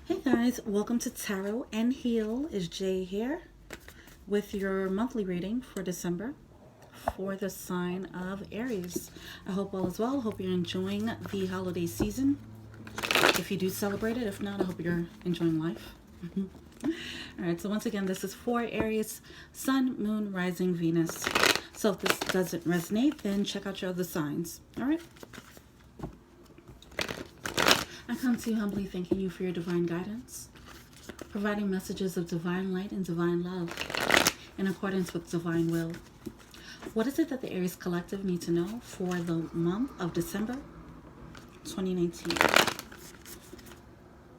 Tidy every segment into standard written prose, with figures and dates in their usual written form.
Hey guys, welcome to Tarot and Heal. Is Jay here with your monthly reading for December for the sign of Aries. I hope all is well. Hope you're enjoying the holiday season. If you do celebrate it, if not, I hope you're enjoying life. Alright, so once again, this is for Aries, Sun, Moon, Rising, Venus. So if this doesn't resonate, then check out your other signs. Alright? I come to you humbly thanking you for your divine guidance, providing messages of divine light and divine love in accordance with divine will. What is it that the Aries Collective need to know for the month of December 2019?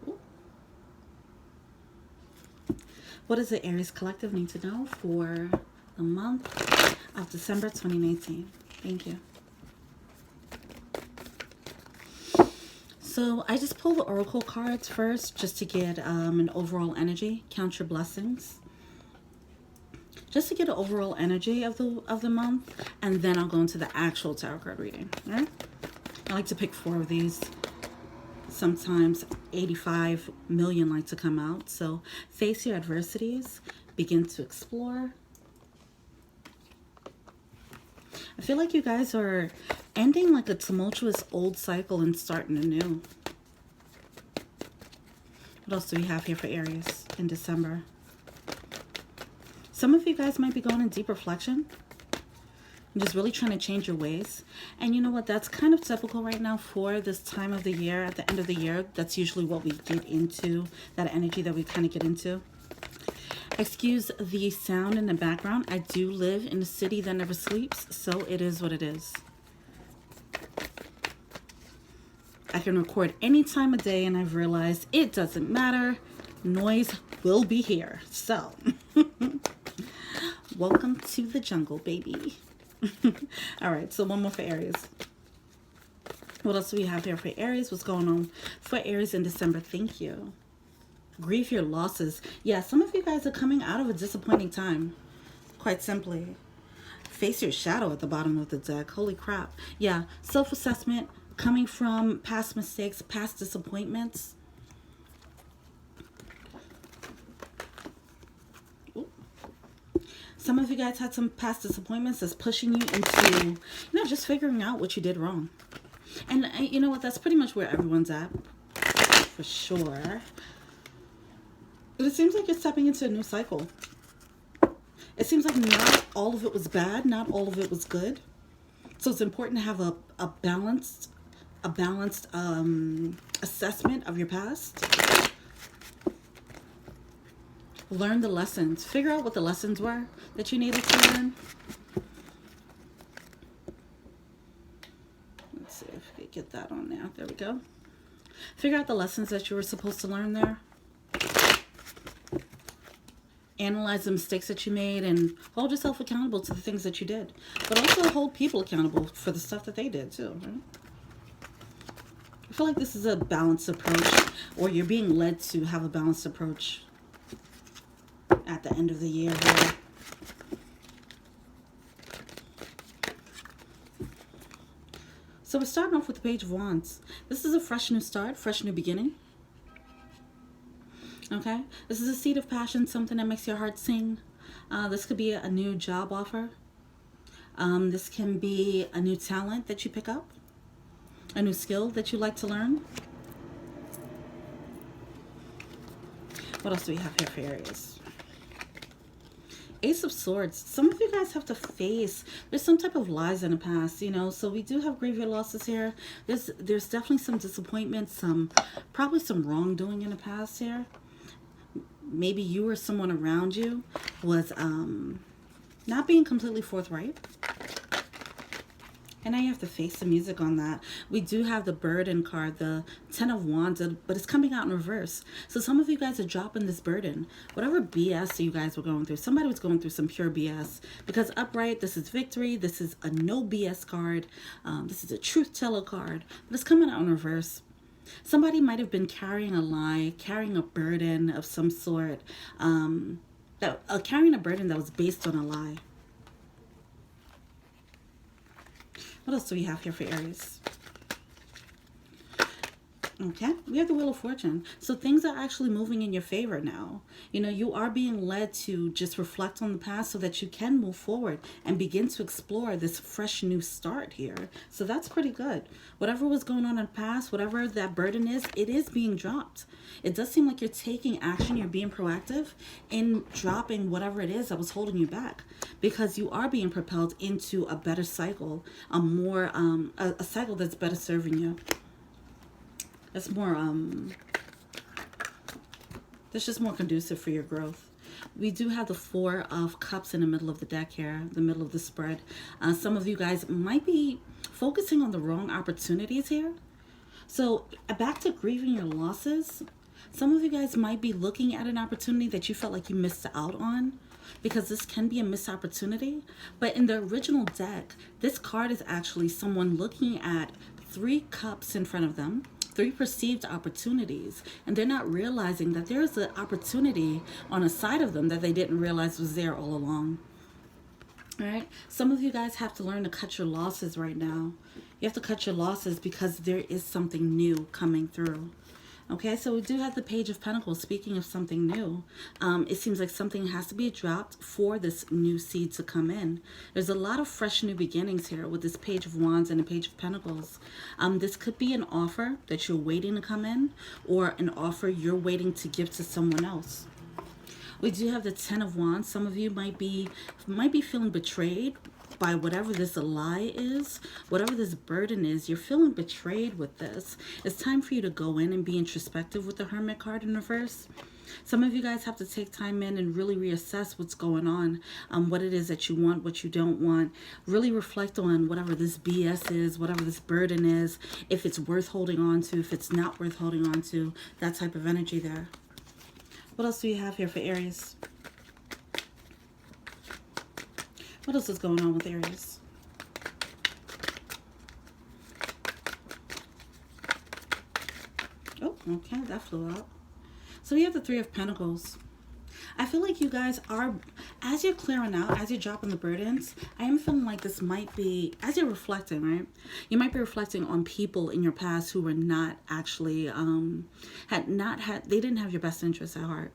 Ooh. What does the Aries Collective need to know for the month of December 2019? Thank you. So I just pulled the oracle cards first just to get an overall energy. Count your blessings. Just to get an overall energy of the month, and then I'll go into the actual tarot card reading. All right? I like to pick 4 of these. Sometimes 85 million like to come out. So face your adversities. Begin to explore. I feel like you guys are ending like a tumultuous old cycle and starting anew. What else do we have here for Aries in December? Some of you guys might be going in deep reflection and just really trying to change your ways. And you know what? That's kind of typical right now for this time of the year. At the end of the year, that's usually what we get into, that energy that we kind of get into. Excuse the sound in the background. I do live in a city that never sleeps, so it is what it is. I can record any time of day, and I've realized it doesn't matter. Noise will be here. So, welcome to the jungle, baby. All right, so one more for Aries. What else do we have here for Aries? What's going on for Aries in December? Thank you. Grieve your losses. Yeah, some of you guys are coming out of a disappointing time. Quite simply. Face your shadow at the bottom of the deck. Holy crap. Yeah, self-assessment coming from past mistakes, past disappointments. Ooh. Some of you guys had some past disappointments that's pushing you into, just figuring out what you did wrong. And you know what? That's pretty much where everyone's at. For sure. But it seems like you're stepping into a new cycle. It seems like not all of it was bad, not all of it was good. So it's important to have a balanced assessment of your past. Learn the lessons. Figure out what the lessons were that you needed to learn. Let's see if we get that on there. There we go. Figure out the lessons that you were supposed to learn there. Analyze the mistakes that you made and hold yourself accountable to the things that you did. But also hold people accountable for the stuff that they did too, right? I feel like this is a balanced approach, or you're being led to have a balanced approach at the end of the year here. So we're starting off with the Page of Wands. This is a fresh new start, fresh new beginning. Okay, this is a seed of passion, something that makes your heart sing. This could be a new job offer. This can be a new talent that you pick up, a new skill that you like to learn. What else do we have here for Aries? Ace of Swords. Some of you guys have to face, there's some type of lies in the past, so we do have grieve your losses here. There's definitely some disappointment, probably some wrongdoing in the past here. Maybe you or someone around you was not being completely forthright. And now you have to face the music on that. We do have the burden card, the 10 of Wands, but it's coming out in reverse. So some of you guys are dropping this burden. Whatever BS you guys were going through, somebody was going through some pure BS. Because upright, this is victory. This is a no BS card. This is a truth teller card. But it's coming out in reverse. Somebody might have been carrying a lie, carrying a burden of some sort, carrying a burden that was based on a lie. What else do we have here for Aries? Okay, we have the Wheel of Fortune. So things are actually moving in your favor now. You know, you are being led to just reflect on the past so that you can move forward and begin to explore this fresh new start here. So that's pretty good. Whatever was going on in the past, whatever that burden is, it is being dropped. It does seem like you're taking action, you're being proactive in dropping whatever it is that was holding you back, because you are being propelled into a better cycle, a cycle that's better serving you. That's more, that's just more conducive for your growth. We do have the Four of Cups in the middle of the deck here, the middle of the spread. Some of you guys might be focusing on the wrong opportunities here. So back to grieving your losses. Some of you guys might be looking at an opportunity that you felt like you missed out on, because this can be a missed opportunity. But in the original deck, this card is actually someone looking at 3 cups in front of them, 3 perceived opportunities, and they're not realizing that there's an opportunity on a side of them that they didn't realize was there all along. All right, some of you guys have to learn to cut your losses right now. You have to cut your losses because there is something new coming through. Okay, so we do have the Page of Pentacles. Speaking of something new, it seems like something has to be dropped for this new seed to come in. There's a lot of fresh new beginnings here with this Page of Wands and the Page of Pentacles. This could be an offer that you're waiting to come in, or an offer you're waiting to give to someone else. We do have the Ten of Wands. Some of you might be feeling betrayed by whatever this lie is, whatever this burden is. You're feeling betrayed with this. It's time for you to go in and be introspective with the Hermit card in reverse. Some of you guys have to take time in and really reassess what's going on, what it is that you want, what you don't want. Really reflect on whatever this BS is, whatever this burden is, if it's worth holding on to, if it's not worth holding on to, that type of energy there. What else do you have here for Aries? What else is going on with Aries? Oh, okay, that flew out. So we have the Three of Pentacles. I feel like you guys are, as you're clearing out, as you're dropping the burdens, I am feeling like this might be, as you're reflecting, right? You might be reflecting on people in your past who were not actually, they didn't have your best interests at heart.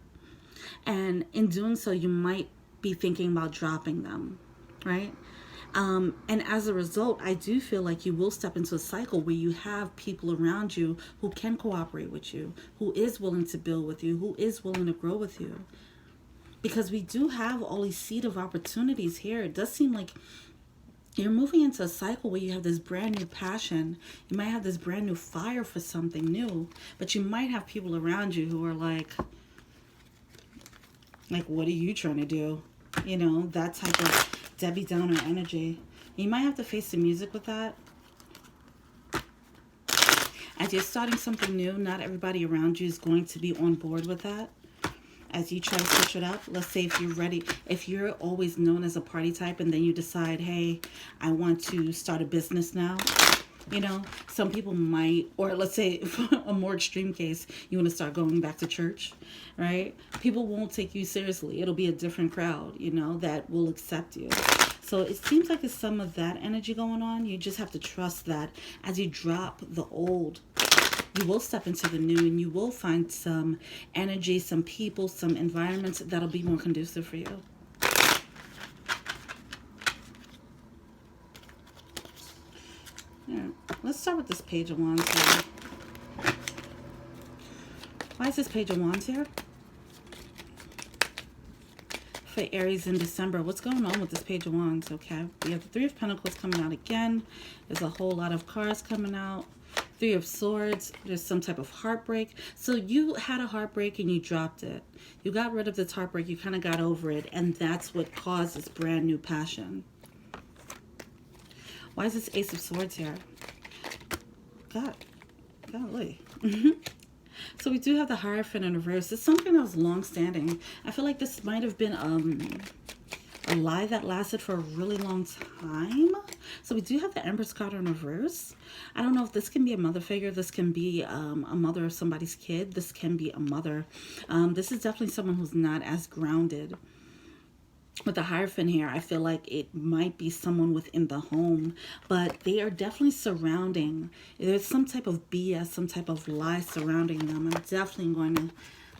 And in doing so, you might be thinking about dropping them, right? And as a result, I do feel like you will step into a cycle where you have people around you who can cooperate with you, who is willing to build with you, who is willing to grow with you. Because we do have all these seed of opportunities here. It does seem like you're moving into a cycle where you have this brand new passion. You might have this brand new fire for something new, but you might have people around you who are like, what are you trying to do? You know, that type of Debbie Downer energy. You might have to face the music with that. As you're starting something new, not everybody around you is going to be on board with that. As you try to switch it up, let's say if you're ready, if you're always known as a party type and then you decide, hey, I want to start a business now. You know, some people might, or let's say a more extreme case, you want to start going back to church, right? People won't take you seriously. It'll be a different crowd, you know, that will accept you. So it seems like there's some of that energy going on. You just have to trust that as you drop the old, you will step into the new, and you will find some energy, some people, some environments that'll be more conducive for you. Yeah. Let's start with this Page of Wands here. Why is this Page of Wands here? For Aries in December. What's going on with this Page of Wands? Okay. We have the Three of Pentacles coming out again. There's a whole lot of cards coming out. Three of Swords. There's some type of heartbreak. So you had a heartbreak and you dropped it. You got rid of this heartbreak. You kind of got over it. And that's what caused this brand new passion. Why is this Ace of Swords here? Golly. So we do have the Hierophant in reverse. It's something that was long-standing. I feel like this might have been a lie that lasted for a really long time. So we do have the Empress card in reverse. I don't know if this can be a mother figure. This can be a mother of somebody's kid. This can be a mother. This is definitely someone who's not as grounded. with the Hierophant here, I feel like it might be someone within the home, but they are definitely surrounding. There's some type of BS, some type of lie surrounding them. I'm definitely going to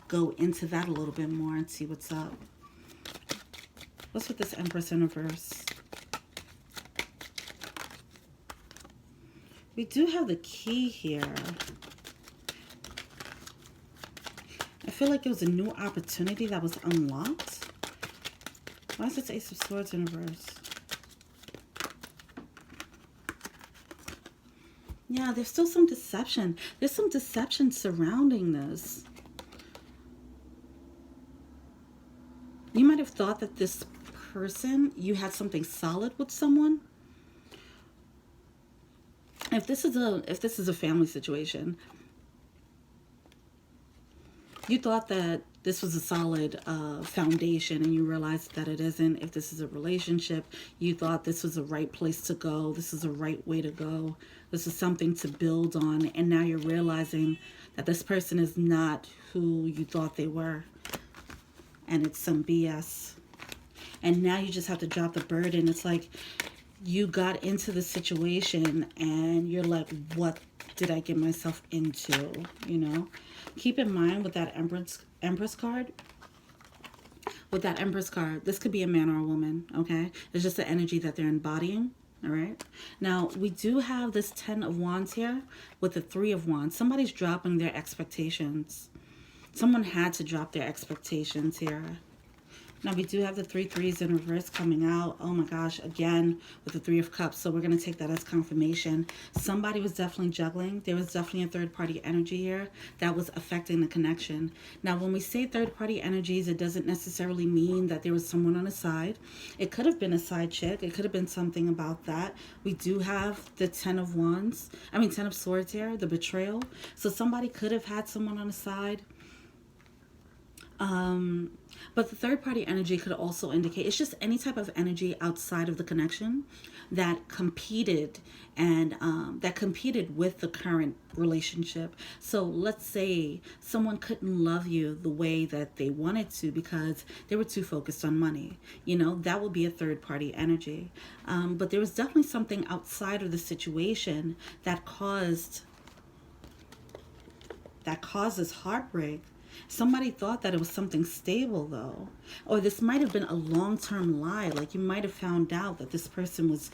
go into that a little bit more and see what's up. What's with this Empress in reverse? We do have the key here. I feel like it was a new opportunity that was unlocked. Why is this Ace of Swords in reverse? Yeah, there's still some deception. There's some deception surrounding this. You might have thought that this person, you had something solid with someone. If this is a family situation, you thought that this was a solid foundation, and you realized that it isn't. If this is a relationship, you thought this was the right place to go. This is the right way to go. This is something to build on. And now you're realizing that this person is not who you thought they were. And it's some BS. And now you just have to drop the burden. It's like you got into the situation and you're like, what did I get myself into? You know? Keep in mind with that Empress card, this could be a man or a woman, okay? It's just the energy that they're embodying, all right? Now, we do have this 10 of Wands here with the 3 of Wands. Somebody's dropping their expectations. Someone had to drop their expectations here. Now, we do have the 3 threes in reverse coming out. Oh my gosh, again with the 3 of Cups. So we're going to take that as confirmation. Somebody was definitely juggling. There was definitely a third-party energy here that was affecting the connection. Now, when we say third-party energies, it doesn't necessarily mean that there was someone on the side. It could have been a side chick. It could have been something about that. We do have the 10 of Wands. 10 of Swords here, the betrayal. So somebody could have had someone on the side. But the third party energy could also indicate it's just any type of energy outside of the connection that competed and that competed with the current relationship. So let's say someone couldn't love you the way that they wanted to because they were too focused on money. You know, that would be a third party energy. But there was definitely something outside of the situation that causes heartbreak. Somebody thought that it was something stable though. Or this might have been a long-term lie. Like you might have found out that this person was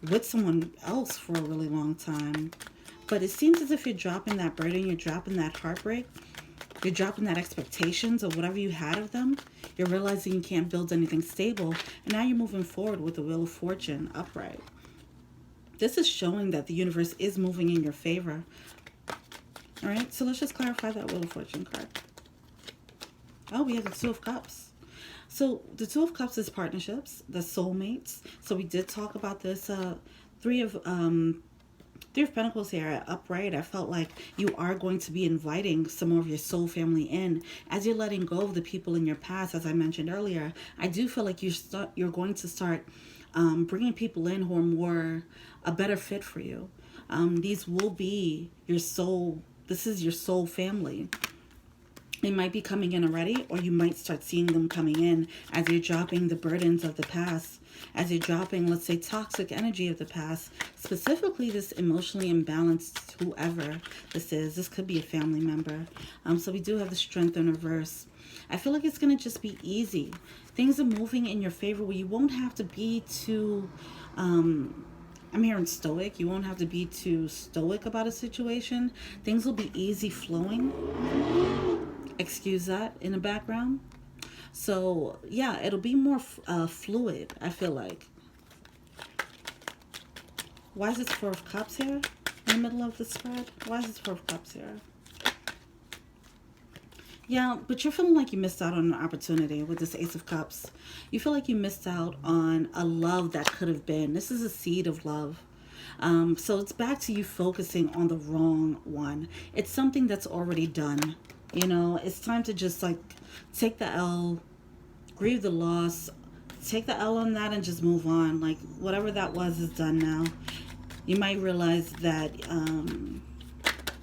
with someone else for a really long time. But it seems as if you're dropping that burden, you're dropping that heartbreak, you're dropping that expectations of whatever you had of them. You're realizing you can't build anything stable. And now you're moving forward with the Wheel of Fortune upright. This is showing that the universe is moving in your favor. All right, so let's just clarify that Wheel of Fortune card. Oh, we have the 2 of Cups. So the 2 of Cups is partnerships, the soulmates. So we did talk about this. Three of Pentacles here upright. I felt like you are going to be inviting some more of your soul family in as you're letting go of the people in your past. As I mentioned earlier, I do feel like you're going to start bringing people in who are a better fit for you. These will be your soul. This is your soul family. They might be coming in already, or you might start seeing them coming in as you're dropping the burdens of the past, as you're dropping, let's say, toxic energy of the past, specifically this emotionally imbalanced whoever this is. This could be a family member. So we do have the Strength in reverse. I feel like it's going to just be easy. Things are moving in your favor where you won't have to be too... I'm hearing stoic. You won't have to be too stoic about a situation. Things will be easy flowing. Excuse that in the background. So, yeah, it'll be more fluid, I feel like. Why is this 4 of Cups here in the middle of the spread? Why is this 4 of Cups here? Yeah, but you're feeling like you missed out on an opportunity with this Ace of Cups. You feel like you missed out on a love that could have been. This is a seed of love. So it's back to you focusing on the wrong one. It's something that's already done. You know, it's time to just like take the L, grieve the loss, take the L on that and just move on. Like whatever that was is done now. You might realize that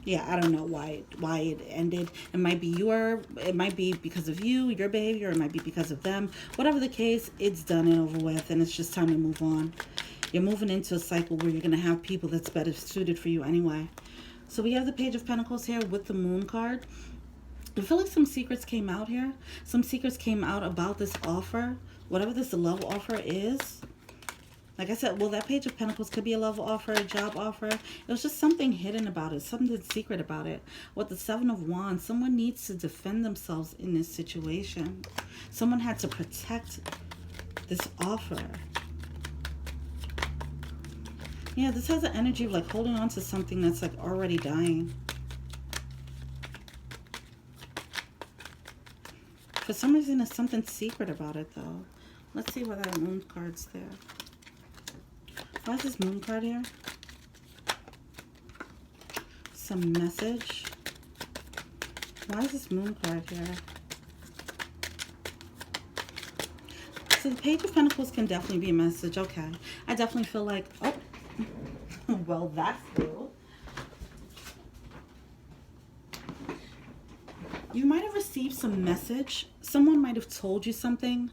Yeah, I don't know why it ended. It might be it might be because of you, your behavior, it might be because of them. Whatever the case, it's done and over with, and it's just time to move on. You're moving into a cycle where you're going to have people that's better suited for you anyway. So we have the Page of Pentacles here with the Moon card. I feel like some secrets came out here. Some secrets came out about this offer. Whatever this love offer is. Like I said, well, that Page of Pentacles could be a love offer, a job offer. It was just something hidden about it, something secret about it. With the Seven of Wands, someone needs to defend themselves in this situation. Someone had to protect this offer. Yeah, this has the energy of like holding on to something that's like already dying. For some reason, there's something secret about it though. Let's see why that Moon card's there. Why is this Moon card here? Some message. Why is this Moon card here? So the Page of Pentacles can definitely be a message. Okay. I definitely feel like, oh, well, that's cool. You might have received some message. Someone might have told you something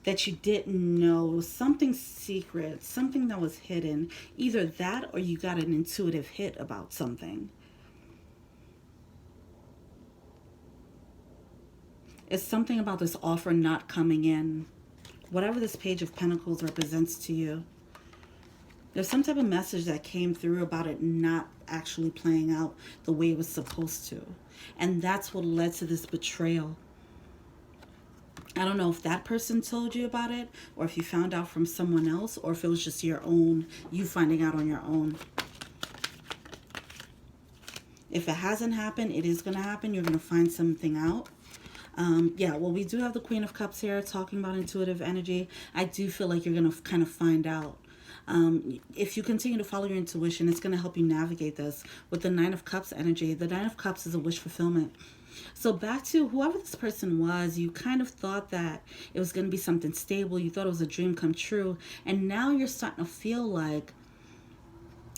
that you didn't know, something secret, something that was hidden. Either that or you got an intuitive hit about something. It's something about this offer not coming in. Whatever this Page of Pentacles represents to you. There's some type of message that came through about it not actually playing out the way it was supposed to. And that's what led to this betrayal. I don't know if that person told you about it, or if you found out from someone else, or if it was just your own, you finding out on your own. If it hasn't happened, it is going to happen. You're going to find something out. Yeah, well, we do have the Queen of Cups here talking about intuitive energy. I do feel like you're going to kind of find out. If you continue to follow your intuition, it's going to help you navigate this. With the Nine of Cups energy, the Nine of Cups is a wish fulfillment. So back to whoever this person was, you kind of thought that it was going to be something stable. You thought it was a dream come true. And now you're starting to feel like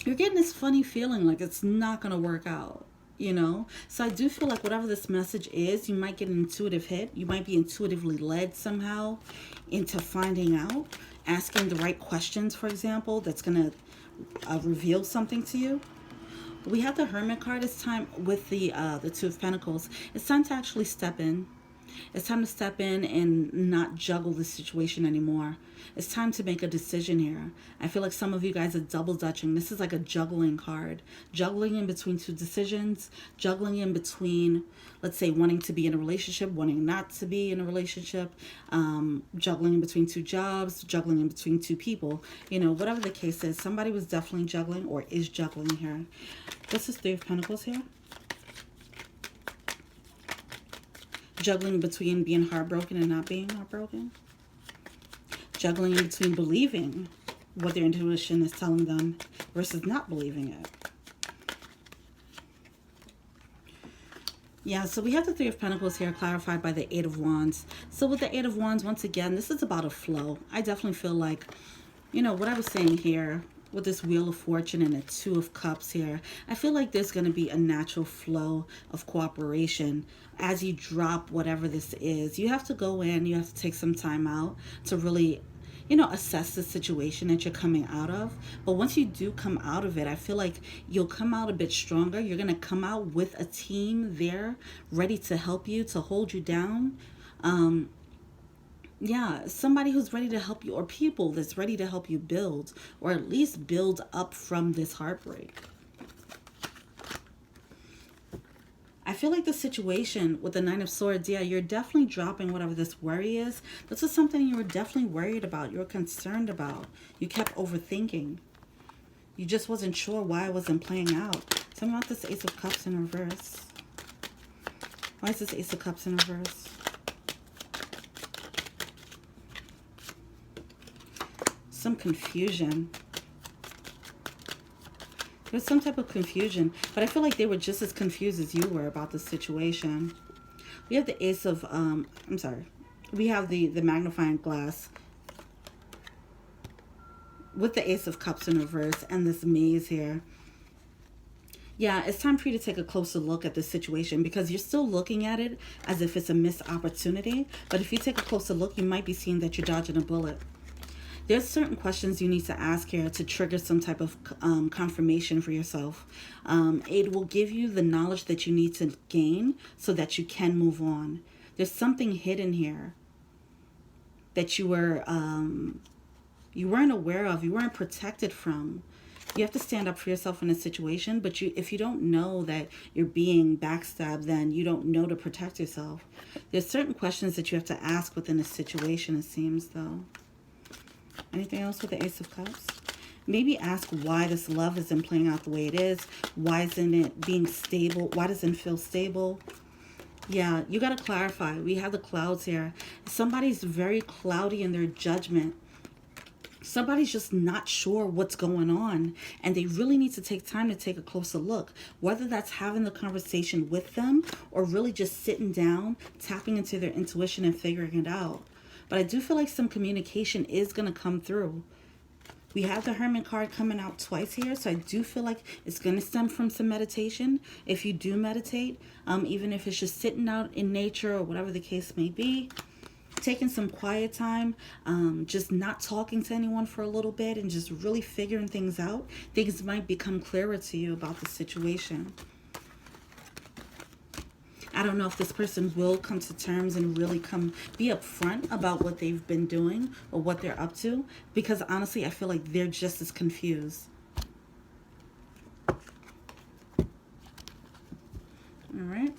you're getting this funny feeling like it's not going to work out. You know, so I do feel like whatever this message is, you might get an intuitive hit. You might be intuitively led somehow into finding out, asking the right questions, for example, that's going to reveal something to you. We have the Hermit card. It's time with the Two of Pentacles. It's time to actually step in. It's time to step in and not juggle the situation anymore. It's time to make a decision here. I feel like some of you guys are double dutching. This is like a juggling card. Juggling in between two decisions. Juggling in between, let's say, wanting to be in a relationship, wanting not to be in a relationship. Juggling in between two jobs. Juggling in between two people. You know, whatever the case is, somebody was definitely juggling or is juggling here. This is Three of Pentacles here. Juggling between being heartbroken and not being heartbroken. Juggling in between believing what their intuition is telling them versus not believing it. Yeah, so we have the Three of Pentacles here clarified by the Eight of Wands. So with the Eight of Wands, once again, this is about a flow. I definitely feel like, you know, what I was saying here with this Wheel of Fortune and the Two of Cups here, I feel like there's going to be a natural flow of cooperation as you drop whatever this is. You have to go in, you have to take some time out to really, you know, assess the situation that you're coming out of. But once you do come out of it, I feel like you'll come out a bit stronger. You're going to come out with a team there ready to help you, to hold you down. Yeah, somebody who's ready to help you, or people that's ready to help you build, or at least build up from this heartbreak. I feel like the situation with the Nine of Swords, yeah, you're definitely dropping whatever this worry is. This is something you were definitely worried about. You were concerned about. You kept overthinking. You just wasn't sure why it wasn't playing out. Tell me about this Ace of Cups in reverse. Why is this Ace of Cups in reverse? Some confusion. There's some type of confusion, but I feel like they were just as confused as you were about the situation. We have the Ace of, we have the magnifying glass with the Ace of Cups in reverse and this maze here. Yeah, it's time for you to take a closer look at this situation because you're still looking at it as if it's a missed opportunity. But if you take a closer look, you might be seeing that you're dodging a bullet. There's certain questions you need to ask here to trigger some type of confirmation for yourself. It will give you the knowledge that you need to gain so that you can move on. There's something hidden here that you weren't aware of, you weren't protected from. You have to stand up for yourself in a situation, but if you don't know that you're being backstabbed, then you don't know to protect yourself. There's certain questions that you have to ask within a situation, it seems, though. Anything else with the Ace of Cups? Maybe ask why this love isn't playing out the way it is. Why isn't it being stable? Why doesn't it feel stable? Yeah, you got to clarify. We have the clouds here. Somebody's very cloudy in their judgment. Somebody's just not sure what's going on, and they really need to take time to take a closer look, whether that's having the conversation with them or really just sitting down, tapping into their intuition and figuring it out. But I do feel like some communication is going to come through. We have the Hermit card coming out twice here, so I do feel like it's going to stem from some meditation. If you do meditate, even if it's just sitting out in nature or whatever the case may be, taking some quiet time, just not talking to anyone for a little bit and just really figuring things out, things might become clearer to you about the situation. I don't know if this person will come to terms and really be upfront about what they've been doing or what they're up to, because honestly, I feel like they're just as confused. All right.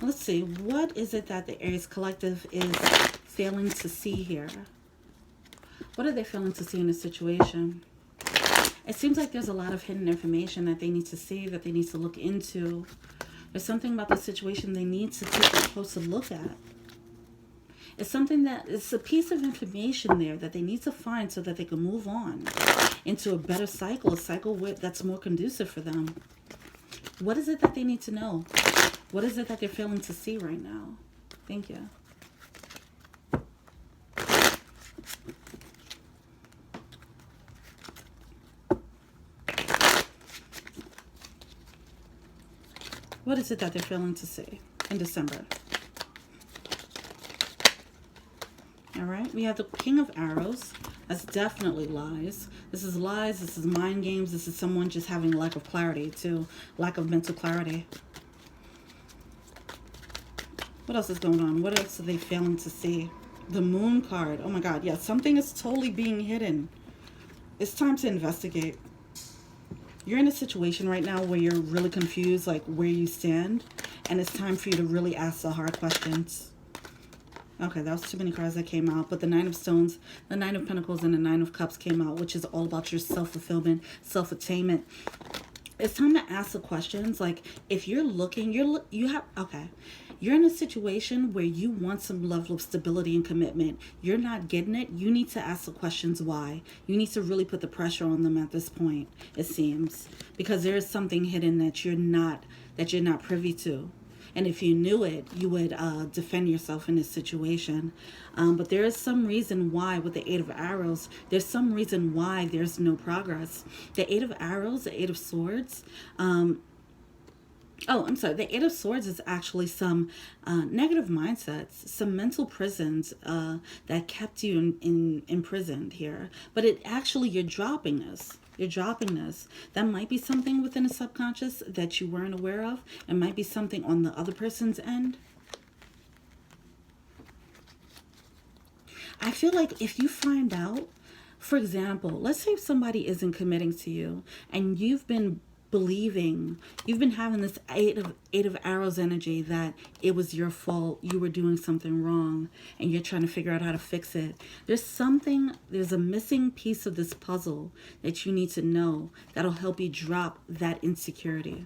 Let's see, what is it that the Aries Collective is failing to see here? What are they failing to see in this situation? It seems like there's a lot of hidden information that they need to see, that they need to look into. There's something about the situation they need to take a closer look at. It's something it's a piece of information there that they need to find so that they can move on into a better cycle, a cycle that's more conducive for them. What is it that they need to know? What is it that they're failing to see right now? Thank you. What is it that they're failing to see in December? All right, we have the King of Arrows. That's definitely lies. This is lies. This is mind games. This is someone just having lack of clarity too. Lack of mental clarity. What else is going on? What else are they failing to see? The Moon card. Oh my God. Yeah, something is totally being hidden. It's time to investigate. You're in a situation right now where you're really confused, like where you stand. And it's time for you to really ask the hard questions. Okay, that was too many cards that came out. But the Nine of Stones, the Nine of Pentacles, and the Nine of Cups came out, which is all about your self-fulfillment, self-attainment. It's time to ask the questions. Like, if you're looking, you're in a situation where you want some level of stability and commitment. You're not getting it. You need to ask the questions why. You need to really put the pressure on them at this point, it seems. Because there is something hidden that you're not privy to. And if you knew it, you would defend yourself in this situation. But there is some reason why with the Eight of Arrows, there's some reason why there's no progress. The Eight of Arrows, the Eight of Swords, the Eight of Swords is actually some negative mindsets, some mental prisons that kept you imprisoned here. But you're dropping this. You're dropping this. That might be something within a subconscious that you weren't aware of. It might be something on the other person's end. I feel like if you find out, for example, let's say if somebody isn't committing to you and you've been having this eight of arrows energy that it was your fault, you were doing something wrong, and you're trying to figure out how to fix it. There's a missing piece of this puzzle that you need to know that'll help you drop that insecurity.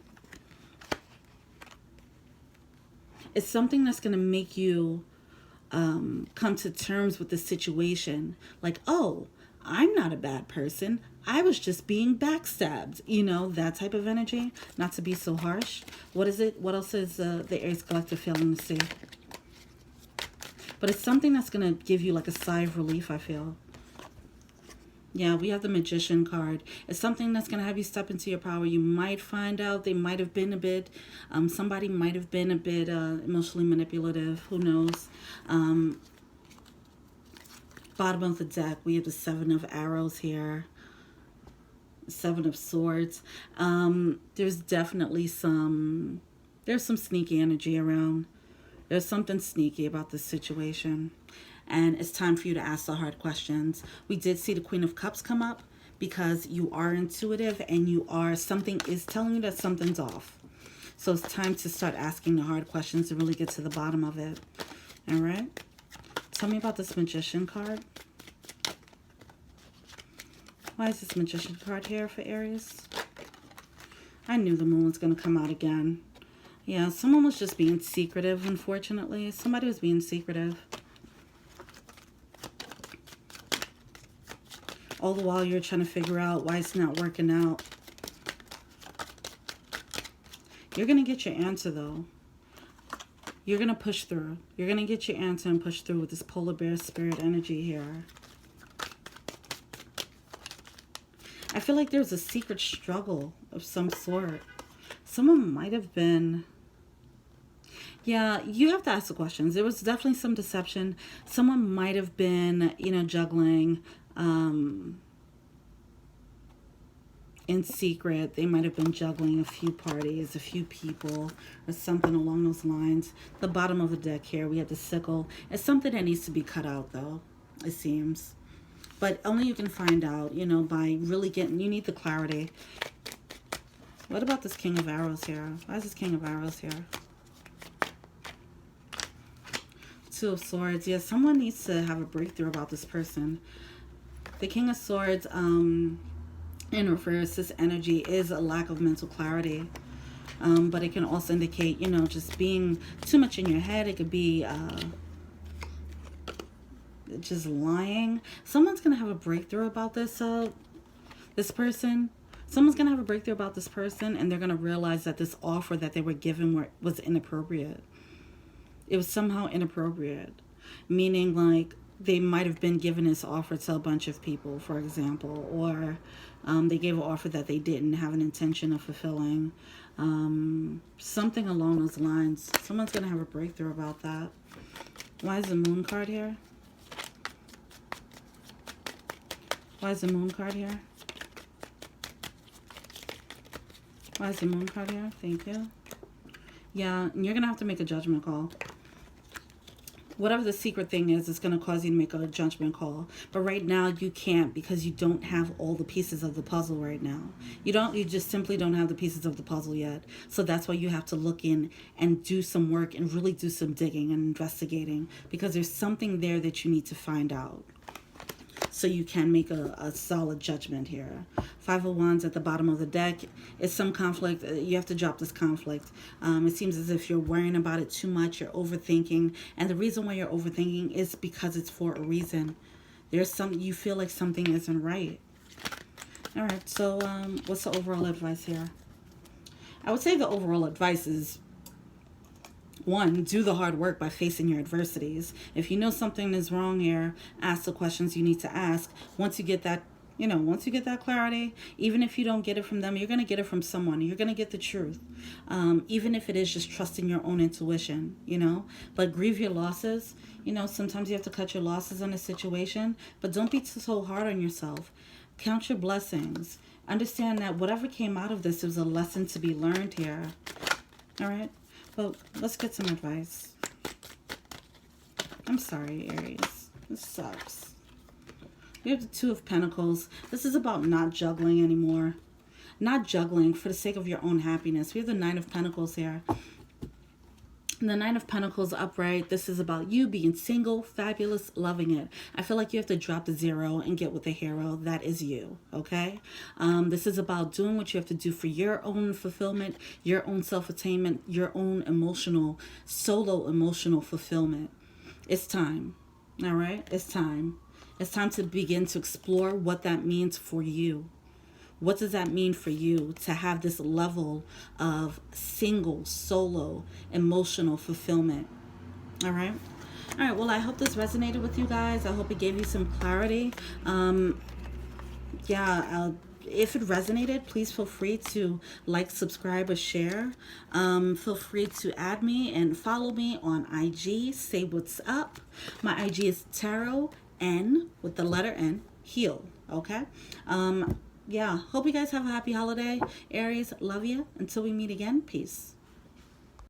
It's something that's going to make you come to terms with the situation. Like, oh, I'm not a bad person. I was just being backstabbed. You know, that type of energy. Not to be so harsh. What is it? What else is the Aries Collective failing to see? But it's something that's going to give you like a sigh of relief, I feel. Yeah, we have the Magician card. It's something that's going to have you step into your power. You might find out they might have been a bit, somebody might have been a bit emotionally manipulative. Who knows? Bottom of the deck, we have the Seven of Arrows here. Seven of Swords. There's definitely there's some sneaky energy around. There's something sneaky about this situation. And it's time for you to ask the hard questions. We did see the Queen of Cups come up because you are intuitive and something is telling you that something's off. So it's time to start asking the hard questions to really get to the bottom of it. All right? Tell me about this Magician card. Why is this Magician card here for Aries? I knew the Moon was going to come out again. Yeah, someone was just being secretive, unfortunately. Somebody was being secretive. All the while you're trying to figure out why it's not working out. You're going to get your answer, though. You're going to push through. You're going to get your answer and push through with this polar bear spirit energy here. I feel like there's a secret struggle of some sort. Someone might have been... Yeah, you have to ask the questions. There was definitely some deception. Someone might have been, you know, juggling in secret. They might have been juggling a few parties, a few people, or something along those lines. The bottom of the deck here, we have the sickle. It's something that needs to be cut out, though, it seems. But only you can find out, you know, by really getting... You need the clarity. What about this King of Arrows here? Why is this King of Arrows here? Two of Swords. Yeah, someone needs to have a breakthrough about this person. The King of Swords, in reverse, this energy is a lack of mental clarity. But it can also indicate, you know, just being too much in your head. It could be just lying. Someone's going to have a breakthrough about this person. Someone's going to have a breakthrough about this person, and they're going to realize that this offer that they were given was inappropriate. It was somehow inappropriate. Meaning, like, they might have been given this offer to a bunch of people, for example, or they gave an offer that they didn't have an intention of fulfilling. Something along those lines. Someone's going to have a breakthrough about that. Why is the Moon card here? Why is the Moon card here? Why is the Moon card here? Thank you. Yeah, and you're going to have to make a judgment call. Whatever the secret thing is, it's going to cause you to make a judgment call. But right now, you can't because you don't have all the pieces of the puzzle right now. You just simply don't have the pieces of the puzzle yet. So that's why you have to look in and do some work and really do some digging and investigating. Because there's something there that you need to find out. So you can make a solid judgment here. Five of Wands at the bottom of the deck. It's some conflict. You have to drop this conflict. It seems as if you're worrying about it too much. You're overthinking. And the reason why you're overthinking is because it's for a reason. You feel like something isn't right. All right. So what's the overall advice here? I would say the overall advice is, one, do the hard work by facing your adversities. If you know something is wrong here, ask the questions you need to ask. Once you get that, once you get that clarity, even if you don't get it from them, you're going to get it from someone. You're going to get the truth. Even if it is just trusting your own intuition, But grieve your losses. Sometimes you have to cut your losses on a situation, but don't be so hard on yourself. Count your blessings. Understand that whatever came out of this was a lesson to be learned here. All right? Well, let's get some advice. I'm sorry, Aries. This sucks. We have the Two of Pentacles. This is about not juggling anymore. Not juggling for the sake of your own happiness. We have the Nine of Pentacles here. The Nine of Pentacles upright. This is about you being single, fabulous, loving it. I feel like you have to drop the zero and get with the hero. That is you, okay? This is about doing what you have to do for your own fulfillment, your own self-attainment, your own solo emotional fulfillment. It's time, all right? It's time. It's time to begin to explore what that means for you. What does that mean for you to have this level of single, solo, emotional fulfillment? All right. All right. Well, I hope this resonated with you guys. I hope it gave you some clarity. Yeah, if it resonated, please feel free to like, subscribe, or share. Feel free to add me and follow me on IG. Say what's up. My IG is Tarot N with the letter N, heal. Okay. Yeah. Hope you guys have a happy holiday. Aries, love you. Until we meet again. Peace.